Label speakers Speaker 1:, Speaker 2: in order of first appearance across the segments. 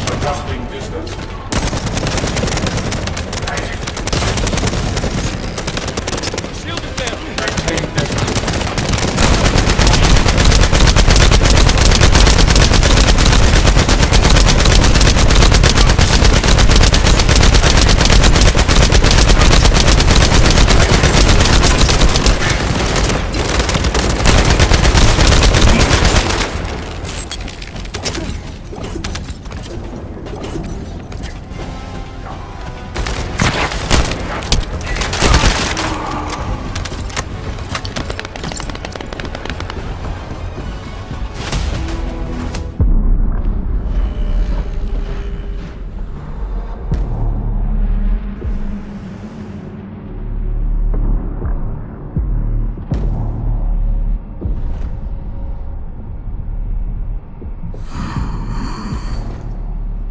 Speaker 1: Adjusting distance. Shield is down. Maintain distance.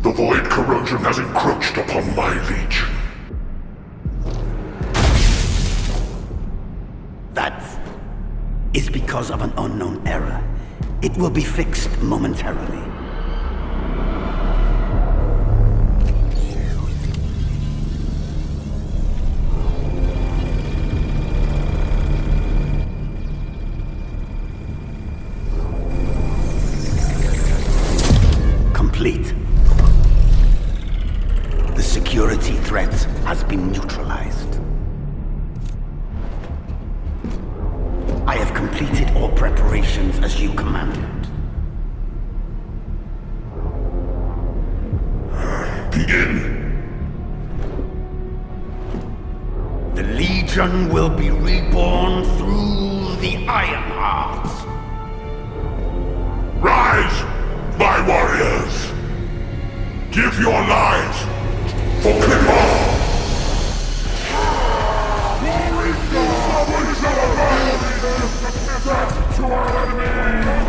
Speaker 2: The void corrosion has encroached upon my legion.
Speaker 3: That is because of an unknown error. It will be fixed momentarily. Complete. The security threat has been neutralized. I have completed all preparations as you commanded.
Speaker 2: Begin.
Speaker 3: The Legion will be reborn through the Iron Heart.
Speaker 2: Rise, my warriors! Give your lives for Clipper! To our enemy!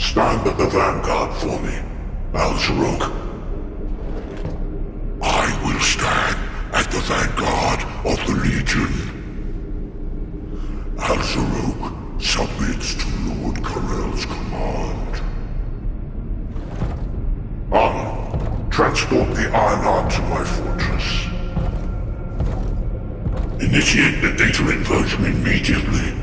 Speaker 2: Stand at the vanguard for me, Al-Zaruk. I will stand at the vanguard of the Legion. Al-Zaruk submits to Lord Karel's command. Transport the Ironheart to my fortress. Initiate the data inversion immediately.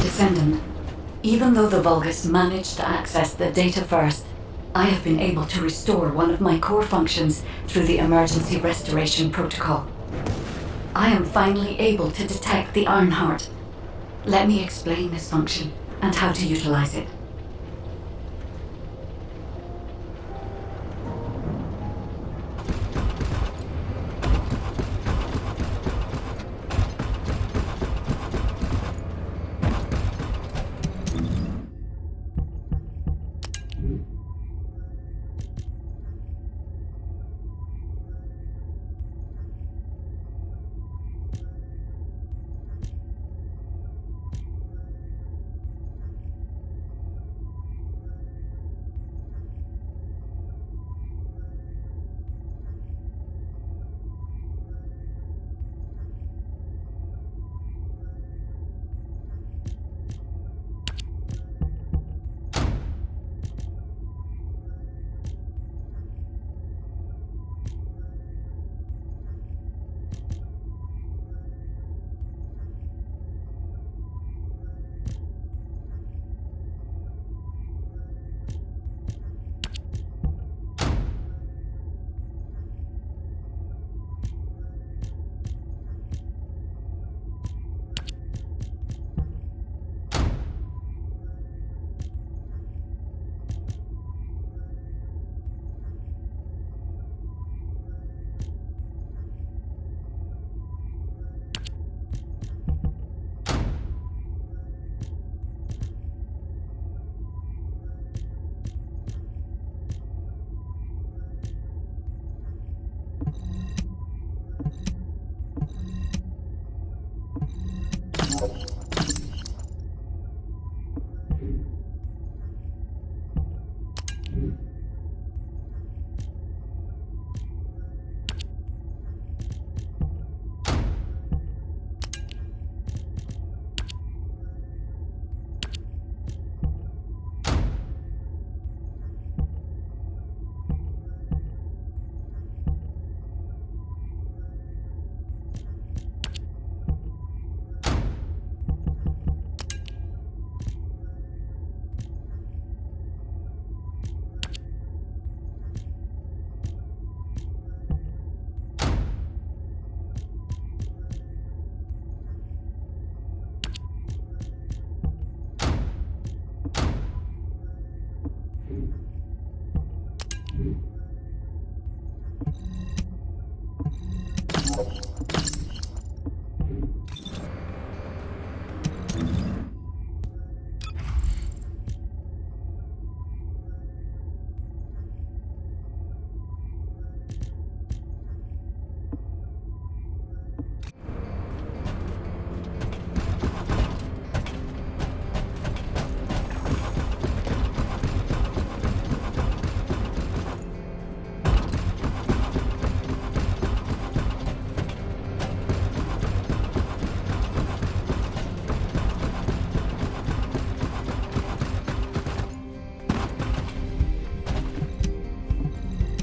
Speaker 4: Descendant, even though the Vulgus managed to access the data first, I have been able to restore one of my core functions through the emergency restoration protocol. I am finally able to detect the Ironheart. Let me explain this function and how to utilize it.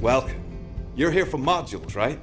Speaker 5: Welcome. You're here for modules, right?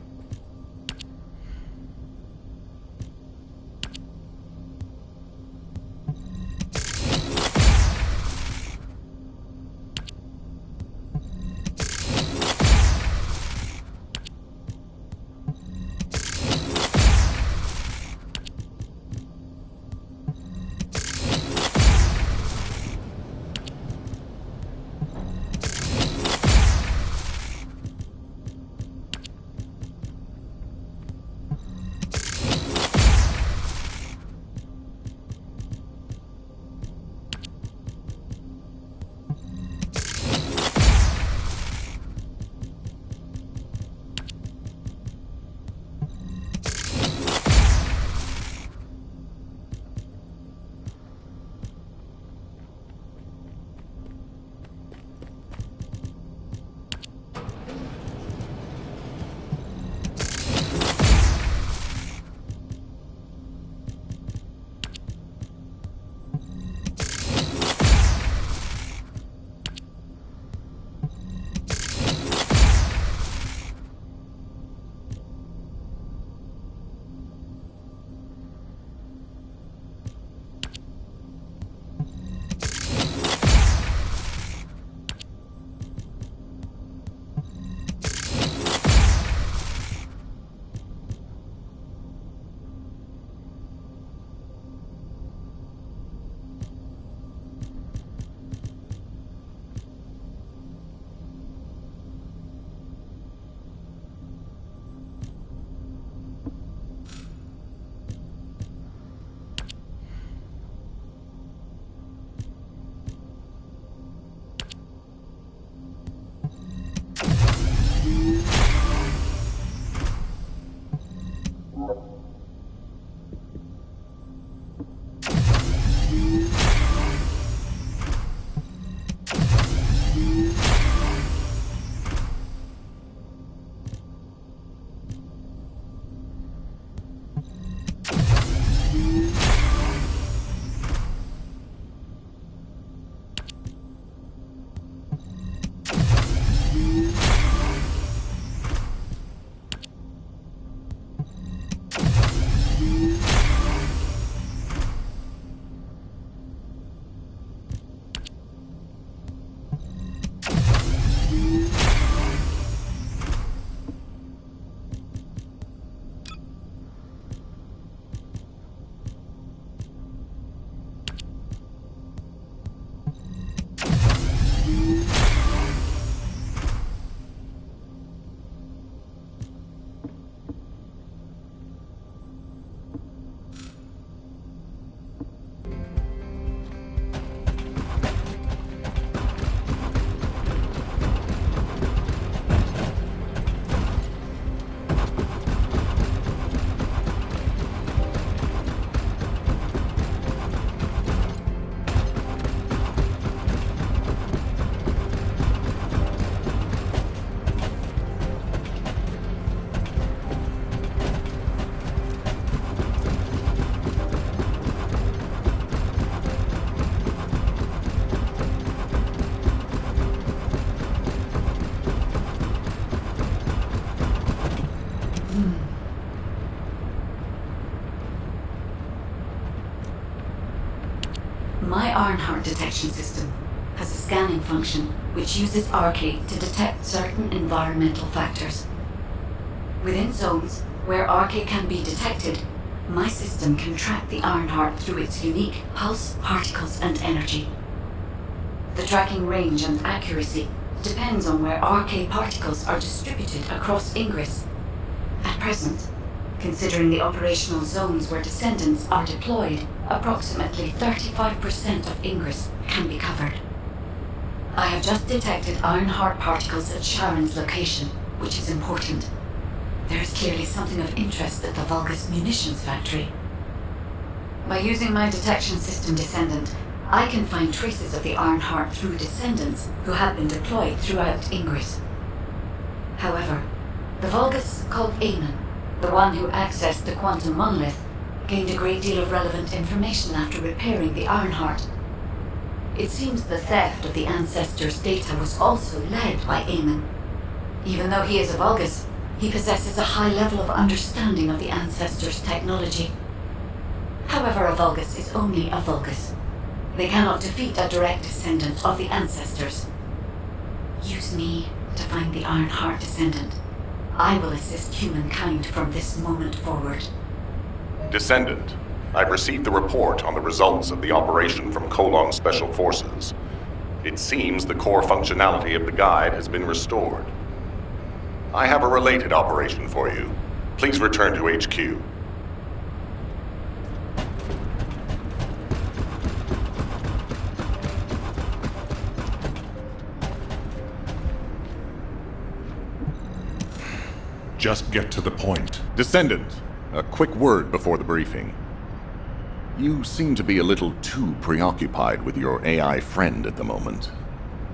Speaker 4: My Ironheart detection system has a scanning function which uses Arcade to detect certain environmental factors. Within zones where Arcade can be detected, my system can track the Ironheart through its unique pulse, particles, and energy. The tracking range and accuracy depends on where Arcade particles are distributed across Ingress. At present, considering the operational zones where Descendants are deployed, approximately 35% of Ingress can be covered. I have just detected Ironheart particles at Sharon's location, which is important. There is clearly something of interest at the Vulgus munitions factory. By using my detection system Descendant, I can find traces of the Ironheart through Descendants who have been deployed throughout Ingress. However, the Vulgus called Eamon, the one who accessed the quantum monolith, gained a great deal of relevant information after repairing the Ironheart. It seems the theft of the Ancestors' data was also led by Eamon. Even though he is a Vulgus, he possesses a high level of understanding of the Ancestors' technology. However, a Vulgus is only a Vulgus. They cannot defeat a direct descendant of the Ancestors. Use me to find the Ironheart descendant. I will assist humankind from this moment forward.
Speaker 2: Descendant, I've received the report on the results of the operation from Colon Special Forces. It seems the core functionality of the guide has been restored. I have a related operation for you. Please return to HQ.
Speaker 6: Just get to the point.
Speaker 2: Descendant, a quick word before the briefing. You seem to be a little too preoccupied with your AI friend at the moment.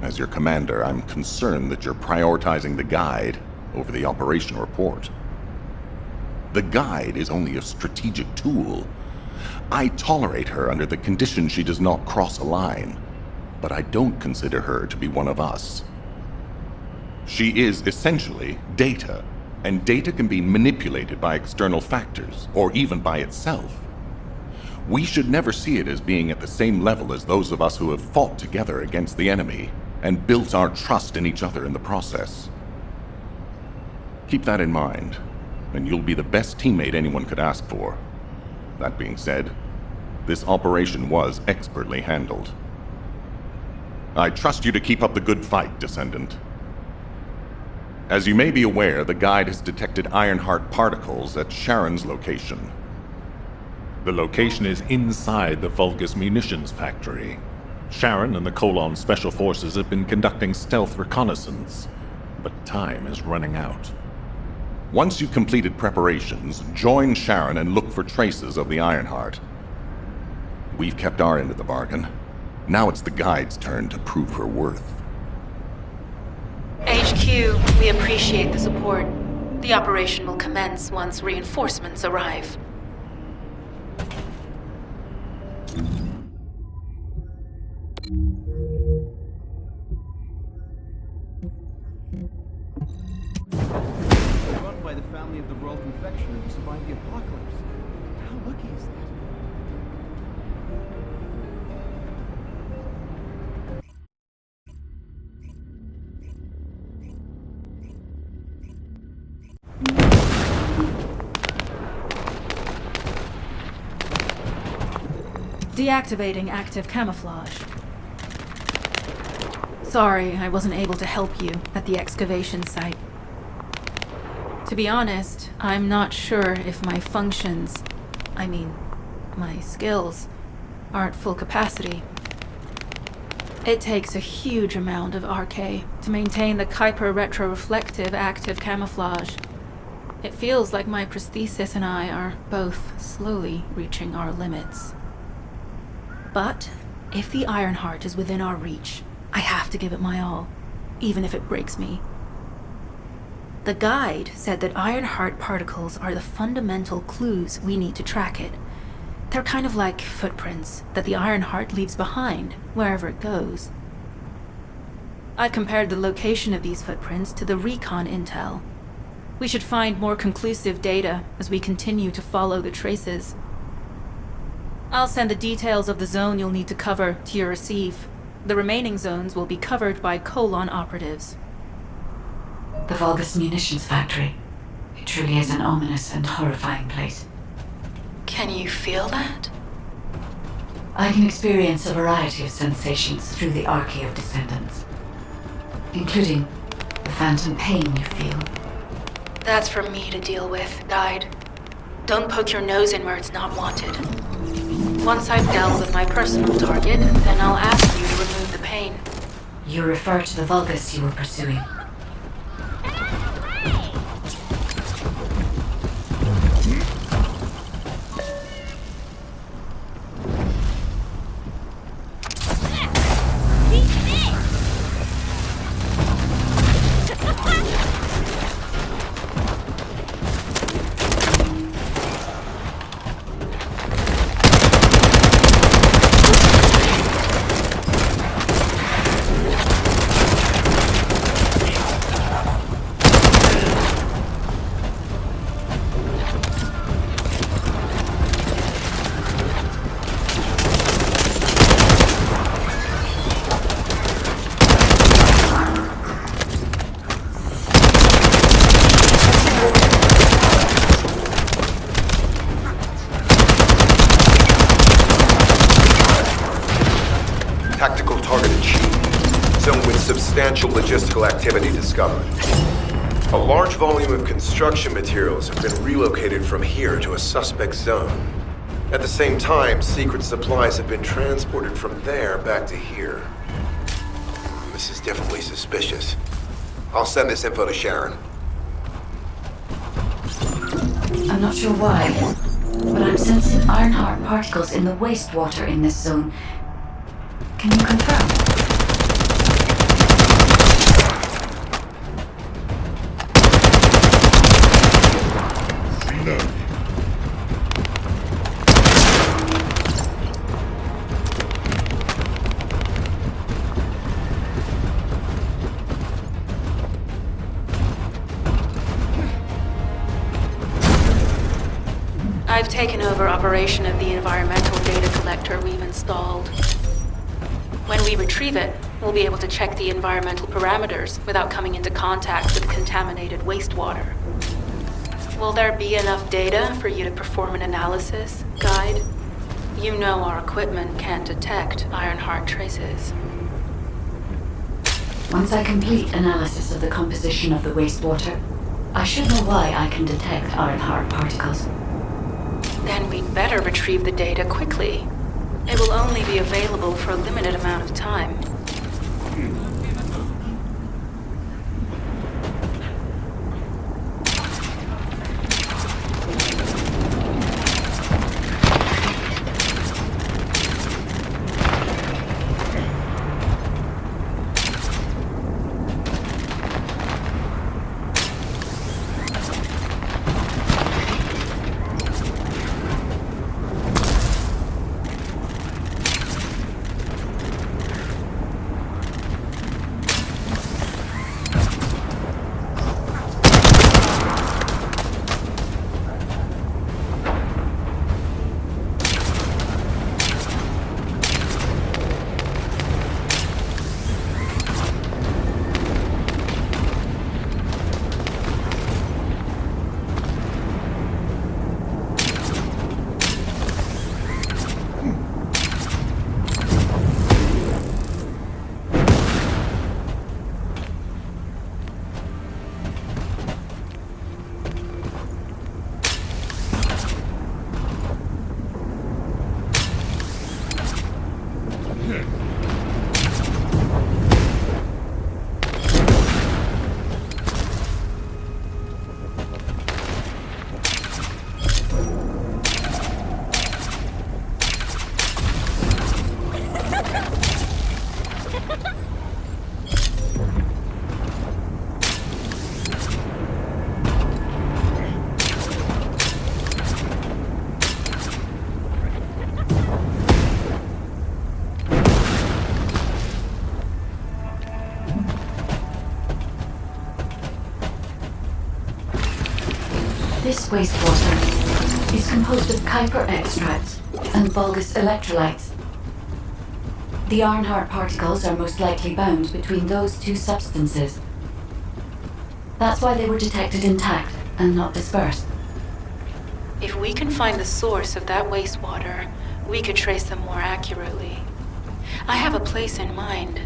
Speaker 2: As your commander, I'm concerned that you're prioritizing the guide over the operation report. The guide is only a strategic tool. I tolerate her under the condition she does not cross a line, but I don't consider her to be one of us. She is essentially data, and data can be manipulated by external factors, or even by itself. We should never see it as being at the same level as those of us who have fought together against the enemy and built our trust in each other in the process. Keep that in mind, and you'll be the best teammate anyone could ask for. That being said, this operation was expertly handled. I trust you to keep up the good fight, Descendant. As you may be aware, the guide has detected Ironheart particles at Sharon's location.
Speaker 6: The location is inside the Vulgus munitions factory. Sharon and the Colon Special Forces have been conducting stealth reconnaissance, but time is running out.
Speaker 2: Once you've completed preparations, join Sharon and look for traces of the Ironheart. We've kept our end of the bargain. Now it's the guide's turn to prove her worth.
Speaker 7: HQ, we appreciate the support. The operation will commence once reinforcements arrive.
Speaker 8: Run by the family of the World Confectioner who survived the apocalypse. How lucky is that?
Speaker 9: Deactivating active camouflage. Sorry, I wasn't able to help you at the excavation site. To be honest, I'm not sure if my functions, my skills, are at full capacity. It takes a huge amount of RK to maintain the Kuiper retroreflective active camouflage. It feels like my prosthesis and I are both slowly reaching our limits. But if the Ironheart is within our reach, I have to give it my all, even if it breaks me. The guide said that Ironheart particles are the fundamental clues we need to track it. They're kind of like footprints that the Ironheart leaves behind, wherever it goes. I've compared the location of these footprints to the recon intel. We should find more conclusive data as we continue to follow the traces. I'll send the details of the zone you'll need to cover to your receive. The remaining zones will be covered by Colon operatives.
Speaker 4: The Vulgus munitions factory. It truly is an ominous and horrifying place.
Speaker 7: Can you feel that?
Speaker 4: I can experience a variety of sensations through the archy of Descendants, including the phantom pain you feel.
Speaker 7: That's for me to deal with, Guide. Don't poke your nose in where it's not wanted. Once I've dealt with my personal target, then I'll ask you to remove the pain.
Speaker 4: You refer to the Vulgus you were pursuing.
Speaker 10: Tactical target achieved. Zone with substantial logistical activity discovered. A large volume of construction materials have been relocated from here to a suspect zone. At the same time, secret supplies have been transported from there back to here. This is definitely suspicious. I'll send this info to Sharon.
Speaker 4: I'm not sure why, but I'm sensing Ironheart particles in the wastewater in this zone. Can you confirm?
Speaker 7: I've taken over operation of the environmental data collector we've installed. When we retrieve it, we'll be able to check the environmental parameters without coming into contact with contaminated wastewater. Will there be enough data for you to perform an analysis, Guide? You know our equipment can't detect Ironheart traces.
Speaker 4: Once I complete analysis of the composition of the wastewater, I should know why I can detect Ironheart particles.
Speaker 7: Then we'd better retrieve the data quickly. It will only be available for a limited amount of time.
Speaker 4: This wastewater, is composed of Kuiper extracts and Vulgus electrolytes. The Ironheart particles are most likely bound between those two substances. That's why they were detected intact and not dispersed.
Speaker 7: If we can find the source of that wastewater, we could trace them more accurately. I have a place in mind.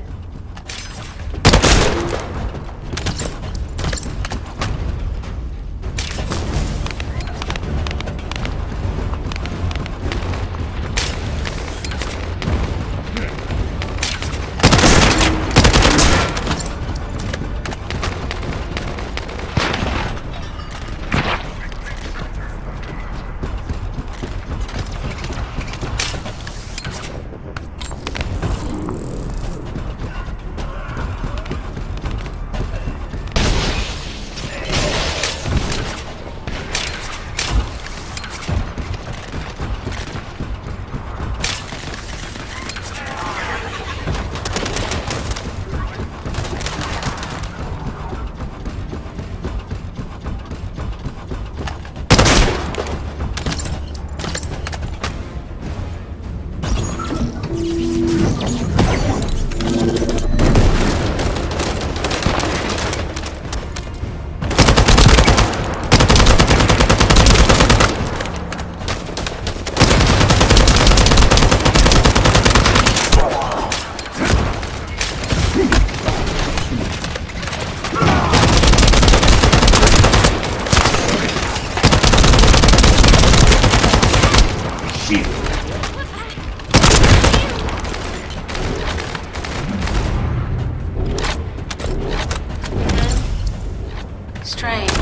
Speaker 7: Strange.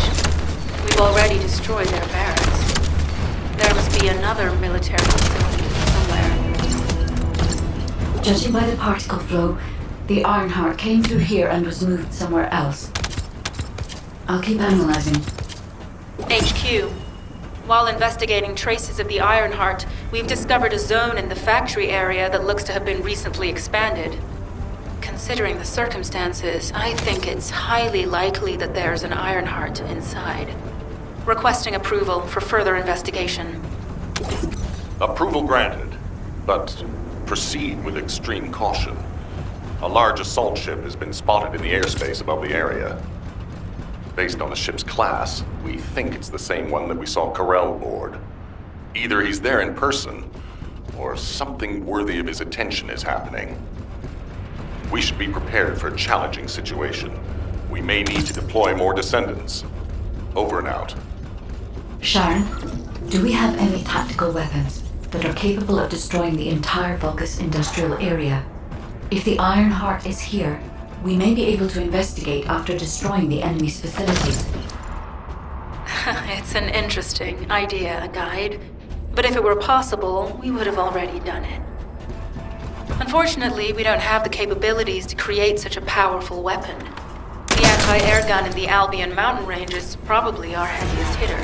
Speaker 7: We've already destroyed their barracks. There must be another military facility somewhere.
Speaker 4: Judging by the particle flow, the Ironheart came through here and was moved somewhere else. I'll keep analyzing.
Speaker 7: HQ. While investigating traces of the Ironheart, we've discovered a zone in the factory area that looks to have been recently expanded. Considering the circumstances, I think it's highly likely that there's an Ironheart inside. Requesting approval for further investigation.
Speaker 2: Approval granted, but proceed with extreme caution. A large assault ship has been spotted in the airspace above the area. Based on the ship's class, we think it's the same one that we saw Carell board. Either he's there in person, or something worthy of his attention is happening. We should be prepared for a challenging situation. We may need to deploy more Descendants. Over and out.
Speaker 4: Sharon, do we have any tactical weapons that are capable of destroying the entire Vulgus industrial area? If the Ironheart is here, we may be able to investigate after destroying the enemy's facilities.
Speaker 7: It's an interesting idea, Guide. But if it were possible, we would have already done it. Unfortunately, we don't have the capabilities to create such a powerful weapon. The anti-air gun in the Albion mountain range is probably our heaviest hitter.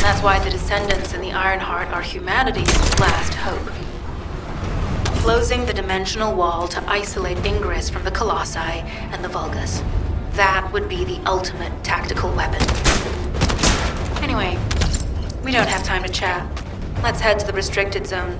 Speaker 7: That's why the Descendants in the Ironheart are humanity's last hope. Closing the dimensional wall to isolate Ingress from the Colossi and the Vulgus. That would be the ultimate tactical weapon. Anyway, we don't have time to chat. Let's head to the restricted zone.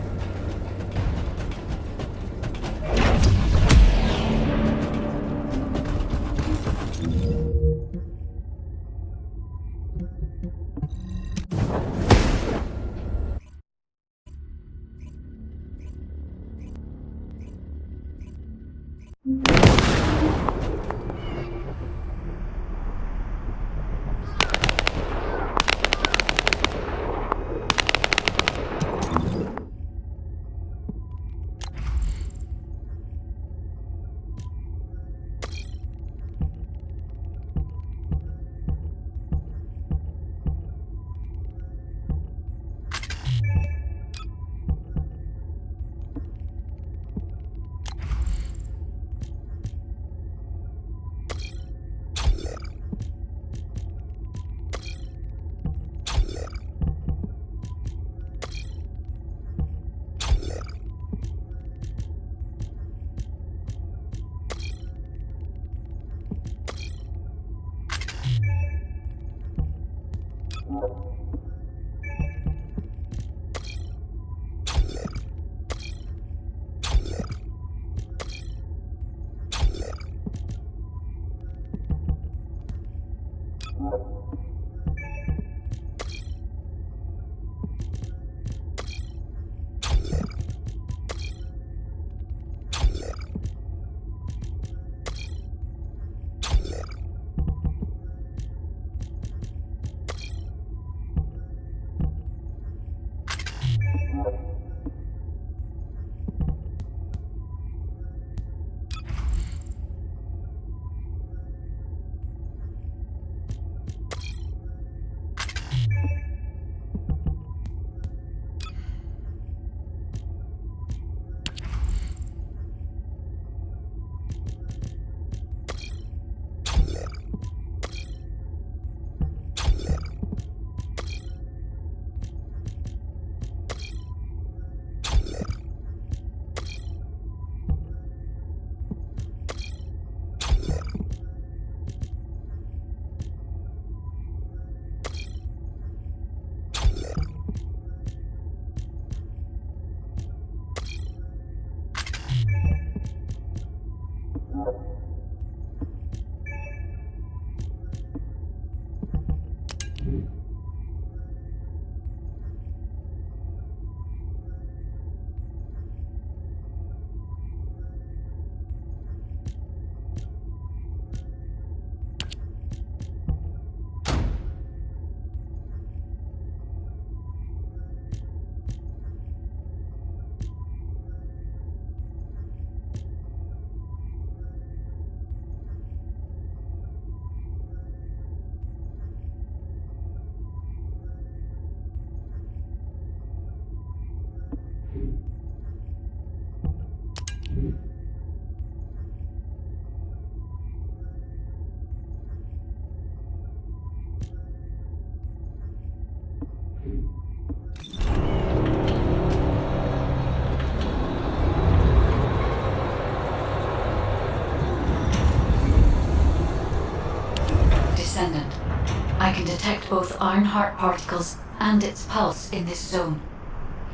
Speaker 4: detect both Ironheart particles and its pulse in this zone.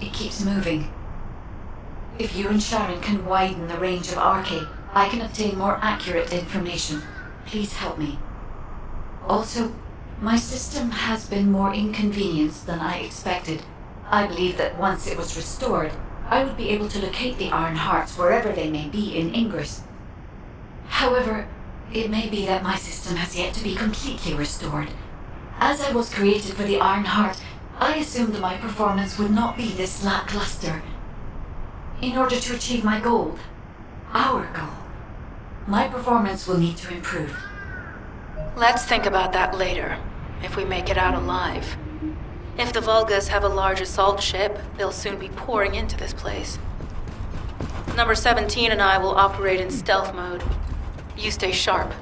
Speaker 4: It keeps moving. If you and Sharon can widen the range of Arche, I can obtain more accurate information. Please help me. Also, my system has been more inconvenienced than I expected. I believe that once it was restored, I would be able to locate the Ironhearts wherever they may be in Ingress. However, it may be that my system has yet to be completely restored. As I was created for the Ironheart, I assumed that my performance would not be this lackluster. In order to achieve my goal, our goal, my performance will need to improve.
Speaker 7: Let's think about that later, if we make it out alive. If the Vulgas have a large assault ship, they'll soon be pouring into this place. Number 17 and I will operate in stealth mode. You stay sharp.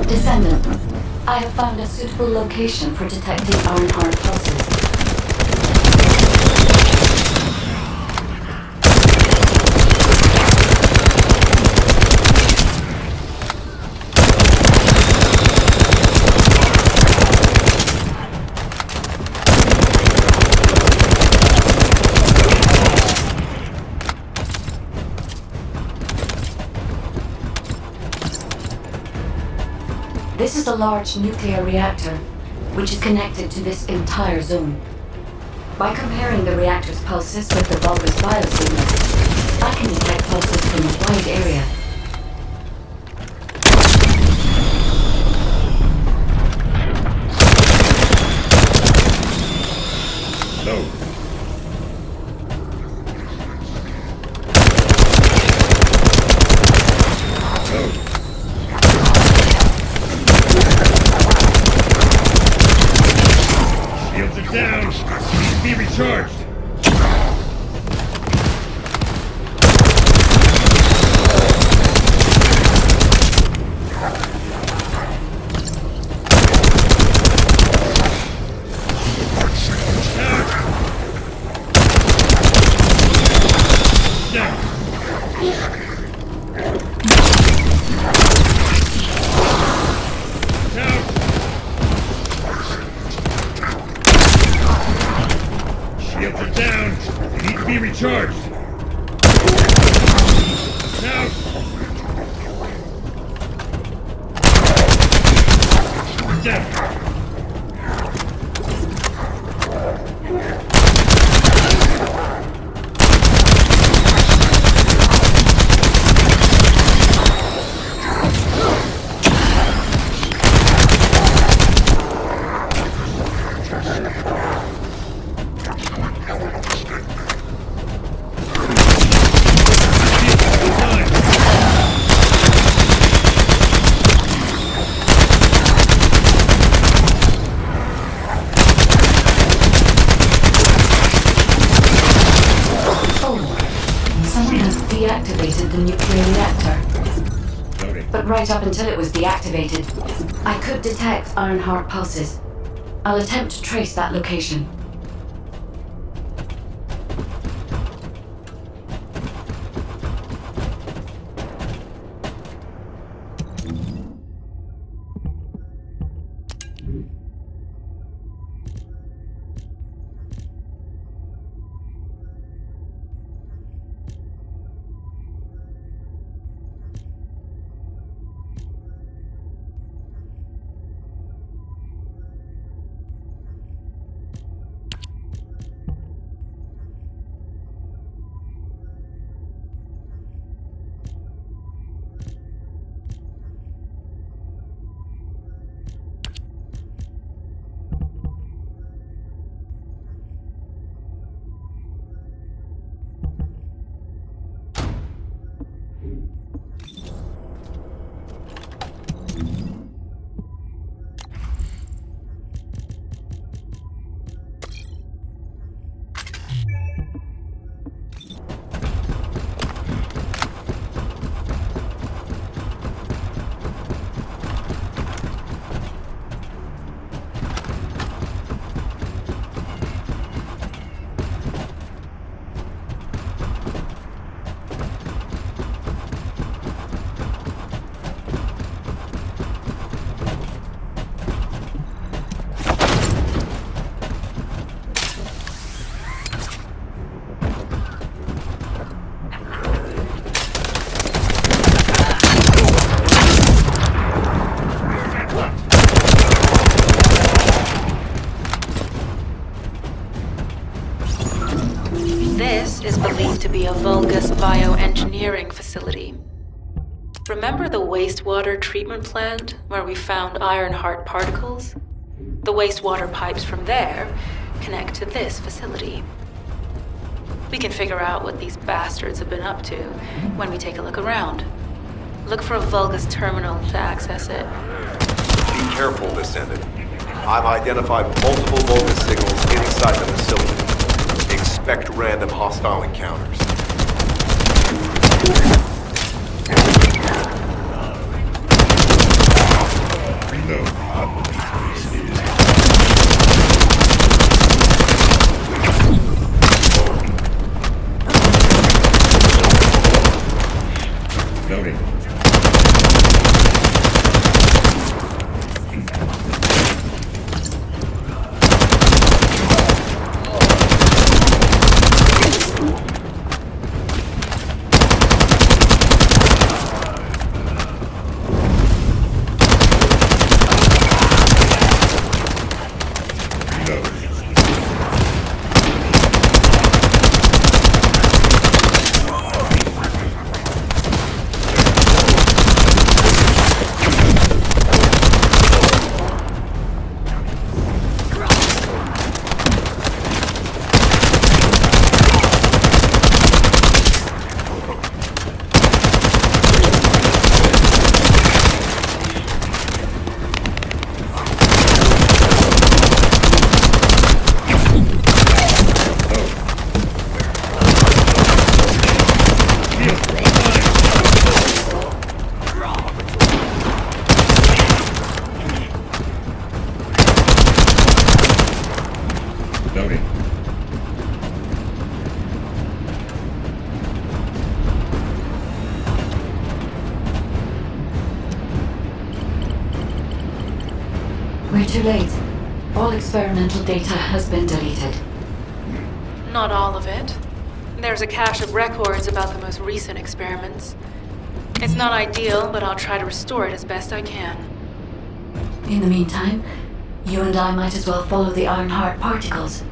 Speaker 4: Descendant, I have found a suitable location for detecting Ironheart pulses. This is a large nuclear reactor, which is connected to this entire zone. By comparing the reactor's pulses with the Vulgus biosignal, I can detect pulses from a wide area.
Speaker 6: No.
Speaker 1: Shields are down. Need to be recharged. Shields are down. They need to be recharged. Out. Down.
Speaker 4: Someone has deactivated the nuclear reactor. But right up until it was deactivated, I could detect Ironheart pulses. I'll attempt to trace that location.
Speaker 7: believed to be a Vulgus bioengineering facility. Remember the wastewater treatment plant where we found Ironheart particles? The wastewater pipes from there connect to this facility. We can figure out what these bastards have been up to when we take a look around. Look for a Vulgus terminal to access it.
Speaker 10: Be careful, Descendant. I've identified multiple Vulgus signals inside the facility. Expect random hostile encounters.
Speaker 4: We're too late. All experimental data has been deleted.
Speaker 7: Not all of it. There's a cache of records about the most recent experiments. It's not ideal, but I'll try to restore it as best I can.
Speaker 4: In the meantime, you and I might as well follow the Ironheart particles.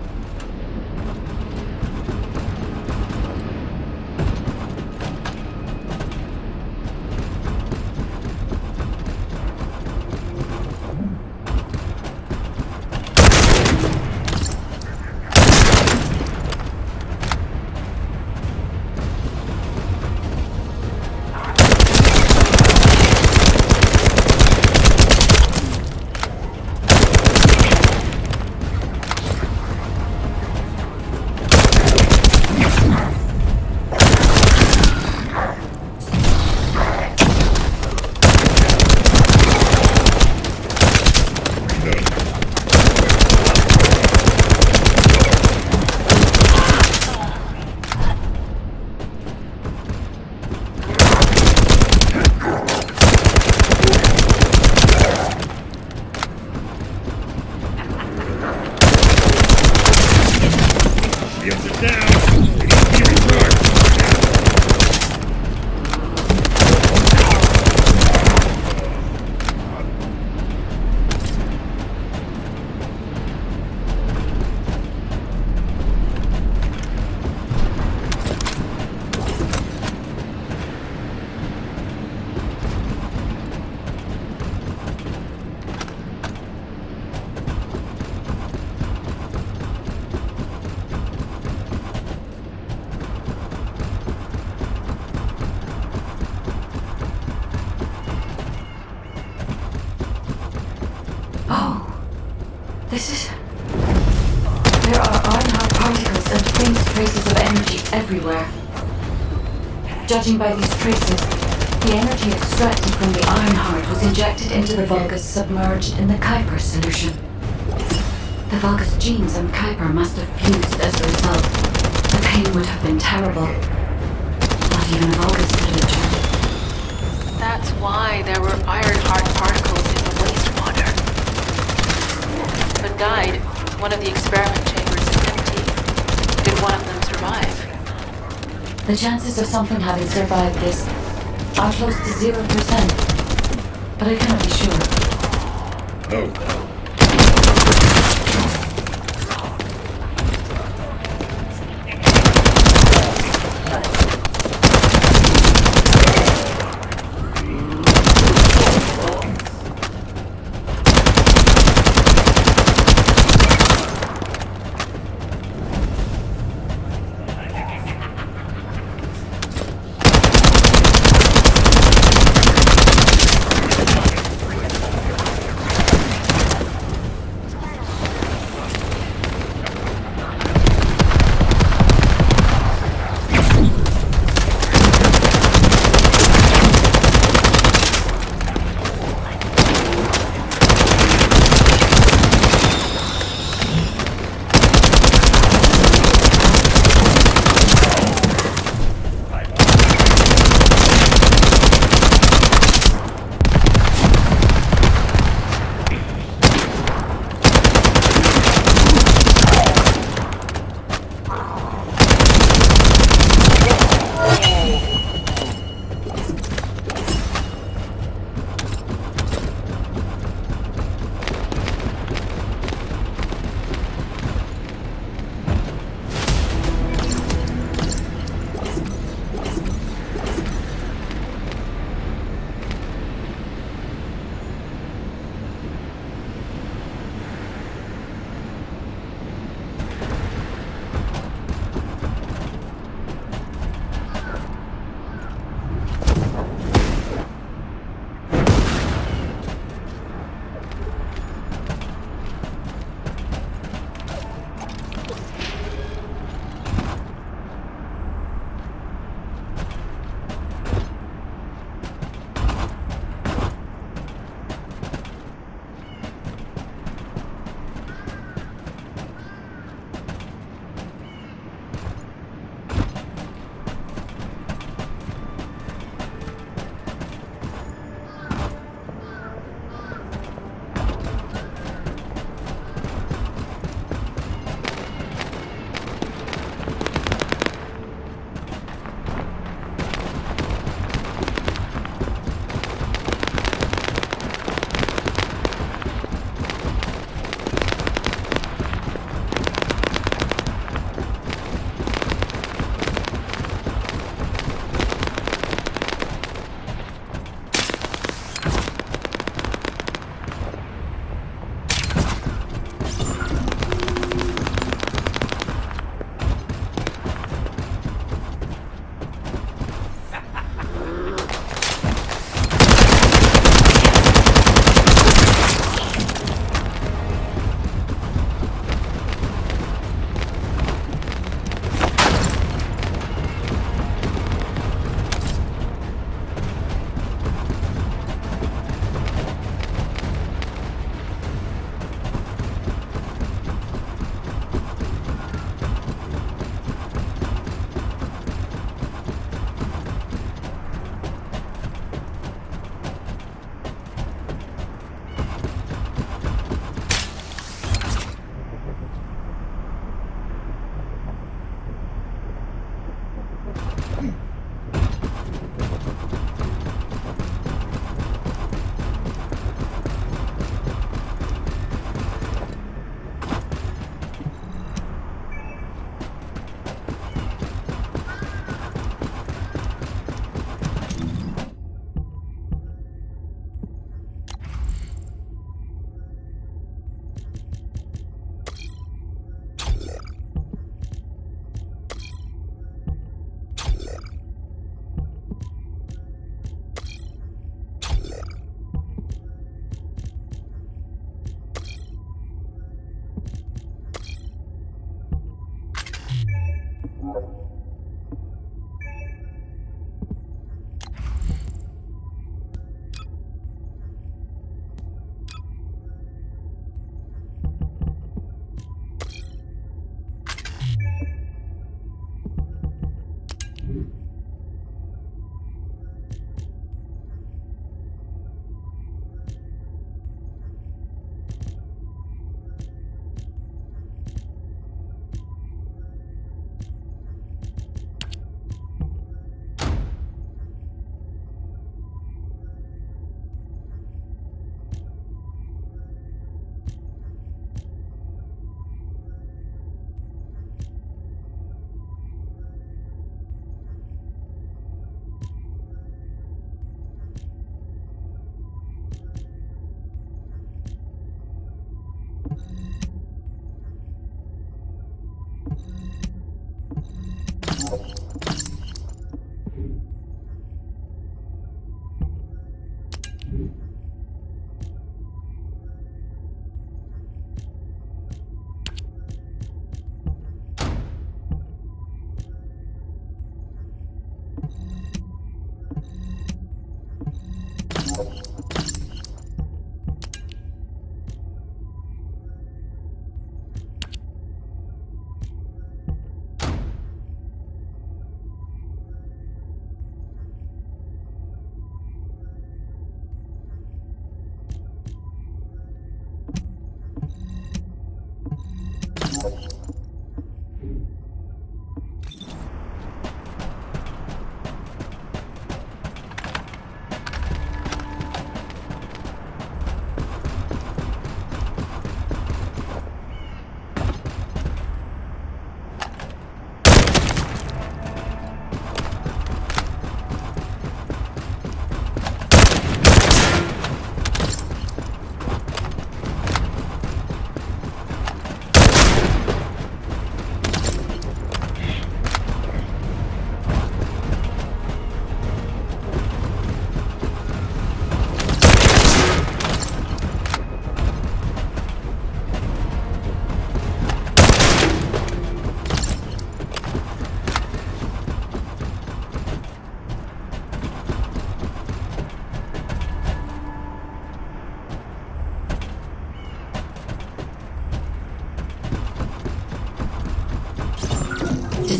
Speaker 4: There are Ironheart particles and faint traces of energy everywhere. Judging by these traces, the energy extracted from the Ironheart was injected into the Vulgus submerged in the Kuiper solution. The Vulgus genes and Kuiper must have fused as a result. The pain would have been terrible. Not even a Vulgus could have turned.
Speaker 7: That's why there were Ironheart particles in the wastewater. But died. One of the experiment chambers is empty. Did one of them survive?
Speaker 4: The chances of something having survived this are close to 0%. But I cannot be sure.
Speaker 6: Oh.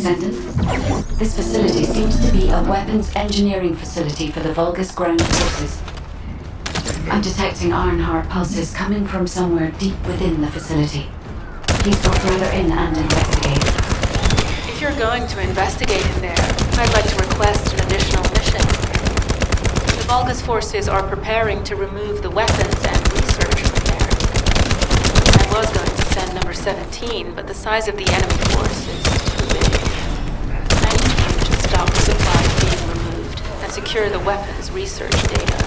Speaker 4: Descendant. This facility seems to be a weapons engineering facility for the Vulgus ground forces. I'm detecting Ironheart pulses coming from somewhere deep within the facility. Please go further in and investigate.
Speaker 7: If you're going to investigate in there, I'd like to request an additional mission. The Vulgus forces are preparing to remove the weapons and research from there. I was going to send number 17, but the size of the enemy force is too big. I need you to stop the supplies being removed and secure the weapons research data.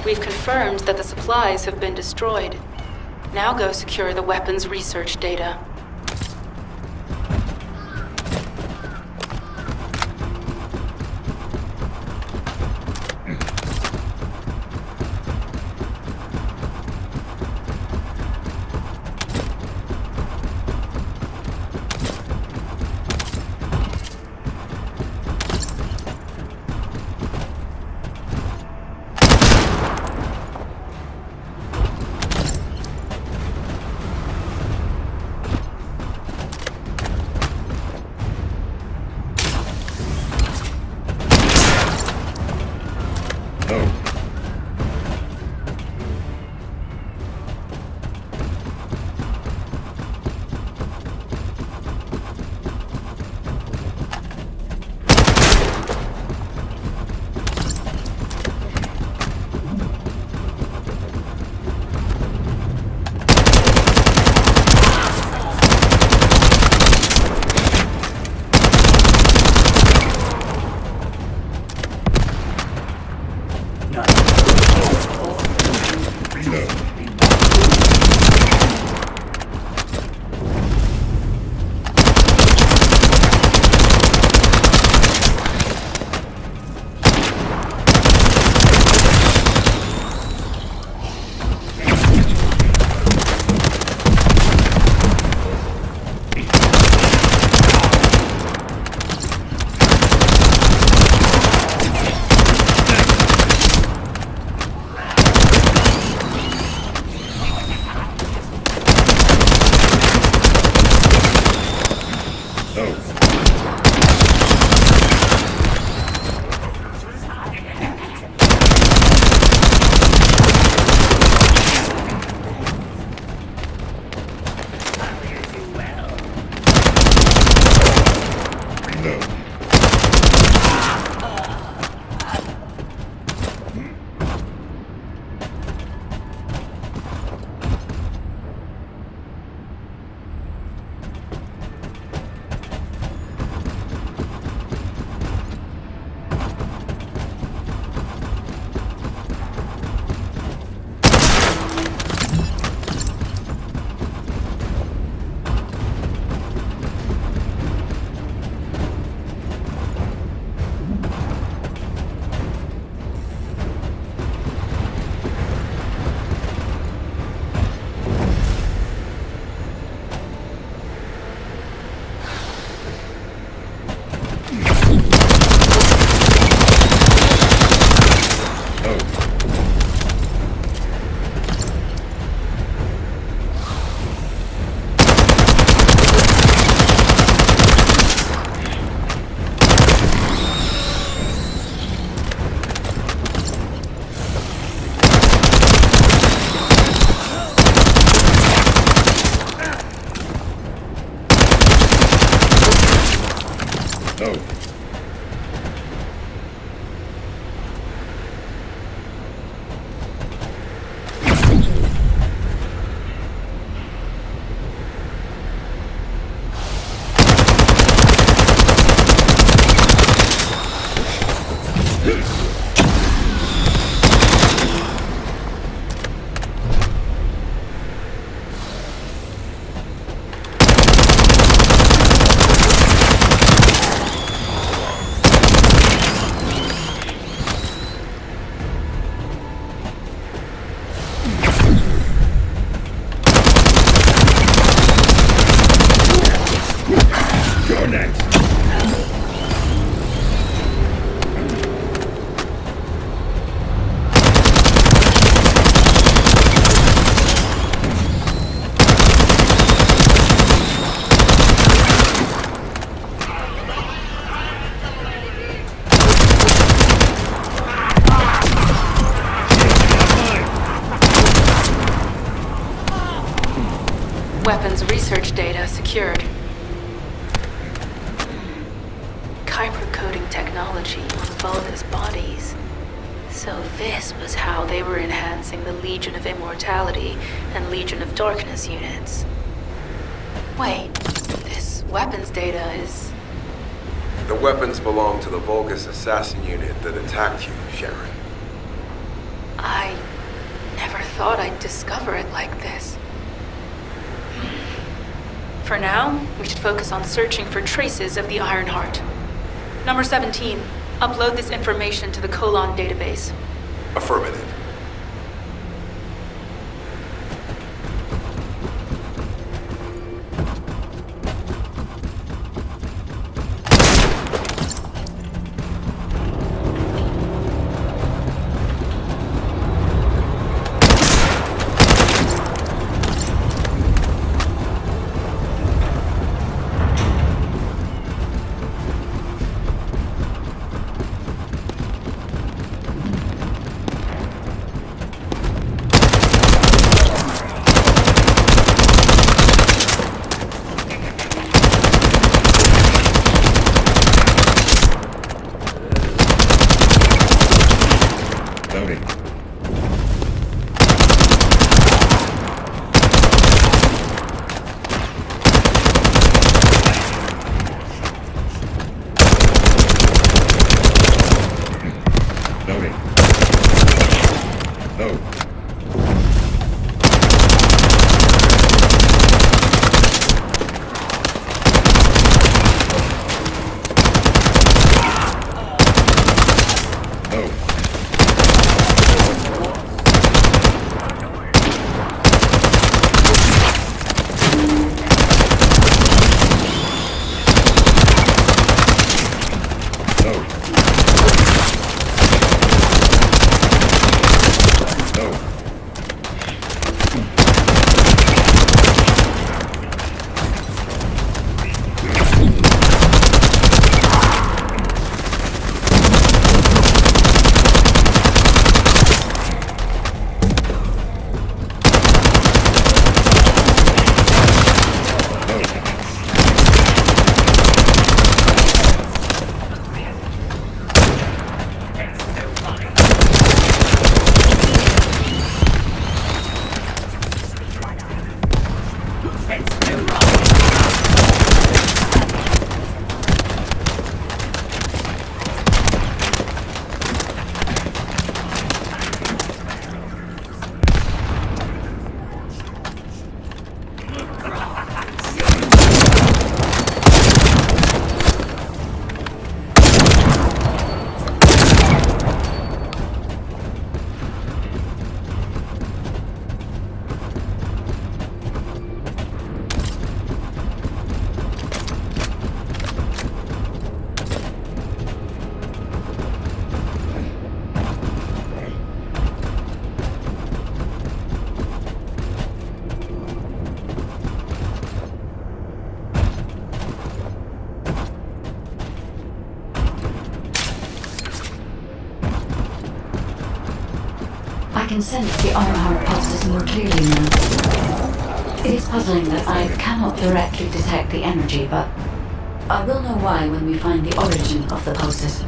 Speaker 7: We've confirmed that the supplies have been destroyed. Now go secure the weapons research data. Weapons research data secured. Kyber coding technology on Vulgus bodies. So this was how they were enhancing the Legion of Immortality and Legion of Darkness units. Wait, this weapons data is...
Speaker 10: The weapons belong to the Vulgus assassin unit that attacked you, Sharon.
Speaker 7: I never thought I'd discover it like this. For now, we should focus on searching for traces of the Ironheart. Number 17, upload this information to the Colon database.
Speaker 10: Affirmative.
Speaker 4: I can sense the Ironheart pulses more clearly now. It is puzzling that I cannot directly detect the energy, but I will know why when we find the origin of the pulses.